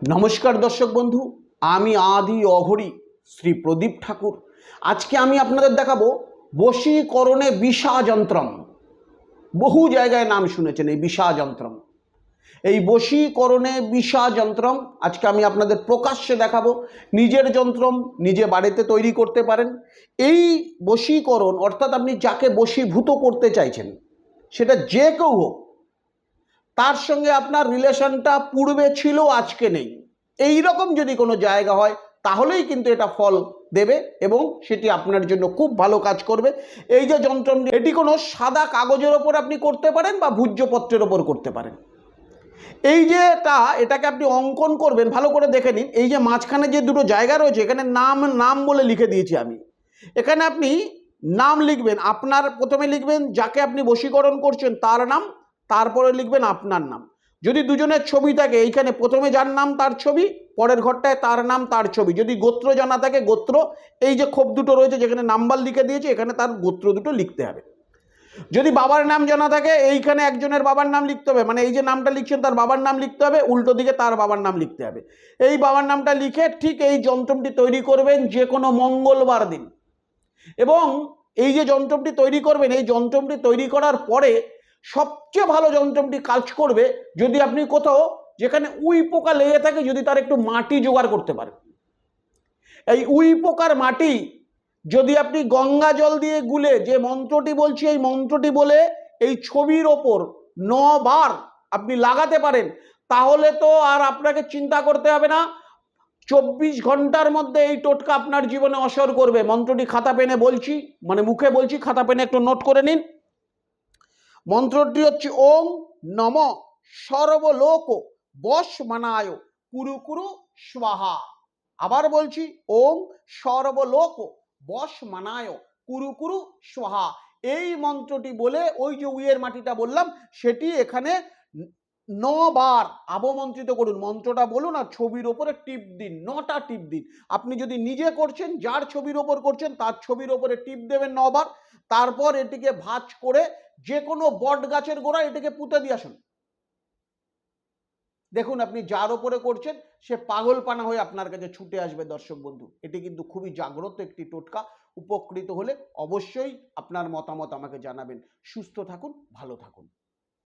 নমস্কার দর্শক বন্ধু, আমি আদি অঘরী শ্রী প্রদীপ ঠাকুর। আজকে আমি আপনাদের দেখাবো বশীকরণে বিশা যন্ত্রম। বহু জায়গায় নাম শুনেছেন এই বিশা যন্ত্রম। এই বশীকরণে বিশা যন্ত্রম আজকে আমি আপনাদের প্রকাশ্যে দেখাবো। নিজের যন্ত্রম নিজে বাড়িতে তৈরি করতে পারেন। এই বশীকরণ অর্থাৎ আপনি যাকে বশীভূত করতে চাইছেন, সেটা যে কেউ হোক, তার সঙ্গে আপনার রিলেশনটা পূর্বে ছিল, আজকে নেই, এই রকম যদি কোনো জায়গা হয় তাহলেই কিন্তু এটা ফল দেবে এবং সেটি আপনার জন্য খুব ভালো কাজ করবে। এই যে যন্ত্র, এটি কোনো সাদা কাগজের ওপর আপনি করতে পারেন বা ভূর্জপত্রের ওপর করতে পারেন। এই যে এটাকে আপনি অঙ্কন করবেন, ভালো করে দেখে নিন। এই যে মাঝখানে যে দুটো জায়গা রয়েছে, এখানে নাম নাম বলে লিখে দিয়েছি আমি। এখানে আপনি নাম লিখবেন। আপনার প্রথমে লিখবেন যাকে আপনি বশীকরণ করছেন তার নাম, তারপরে লিখবেন আপনার নাম। যদি দুজনের ছবি থাকে, এইখানে প্রথমে যার নাম তার ছবি, পরের ঘরটায় তার নাম তার ছবি। যদি গোত্র জানা থাকে গোত্র, এই যে খোপ দুটো রয়েছে যেখানে নাম্বার লিখে দিয়েছে, এখানে তার গোত্র দুটো লিখতে হবে। যদি বাবার নাম জানা থাকে, এইখানে একজনের বাবার নাম লিখতে হবে, মানে এই যে নামটা লিখছেন তার বাবার নাম লিখতে হবে, উল্টো দিকে তার বাবার নাম লিখতে হবে। এই বাবার নামটা লিখে ঠিক এই যন্ত্রটি তৈরি করবেন যে কোনো মঙ্গলবার দিন। এবং এই যে যন্ত্রটি তৈরি করবেন, এই যন্ত্রটি তৈরি করার পরে সবচেয়ে ভালো যন্ত্রটি কাজ করবে যদি আপনি কোথাও যেখানে উই পোকা লেগে থাকে, যদি তার একটু মাটি জোগাড় করতে পারেন। এই উই পোকার মাটি যদি আপনি গঙ্গা জল দিয়ে গুলে, যে মন্ত্রটি বলছি এই মন্ত্রটি বলে এই ছবির ওপর 9 বার আপনি লাগাতে পারেন, তাহলে তো আর আপনাকে চিন্তা করতে হবে না। 24 ঘন্টার মধ্যে এই টোটকা আপনার জীবনে অসর করবে। মন্ত্রটি খাতা পেনে বলছি, মানে মুখে বলছি, খাতা পেনে একটু নোট করে নিন। মন্ত্রটি হচ্ছে ওম নম সর্বলোক বশমানায় কুরু কুরু স্বাহা। আবার বলছি, ওম সর্বলোক বশমানায় কুরু কুরু স্বাহা। এই মন্ত্রটি বলে ওই যে উইয়ের মাটিটা বললাম সেটি এখানে 9 বার আবমন্ত্রিত করুন। মন্ত্রটা বলুন আর ছবির ওপরে টিপ দিন, 9টা টিপ দিন। আপনি যদি নিজে করছেন, যার ছবির ওপর করছেন তার ছবির ওপরে টিপ দেবেন 9 বার। তারপর এটিকে ভাঁজ করে যে কোনো বট গাছের গোড়ায় এটিকে পুঁতে দিয়ে আসুন। দেখুন আপনি যার ওপরে করছেন সে পাগলপানা হয়ে আপনার কাছে ছুটে আসবে। দর্শক বন্ধু, এটি কিন্তু খুবই জাগ্রত একটি টোটকা। উপকৃত হলে অবশ্যই আপনার মতামত আমাকে জানাবেন। সুস্থ থাকুন, ভালো থাকুন।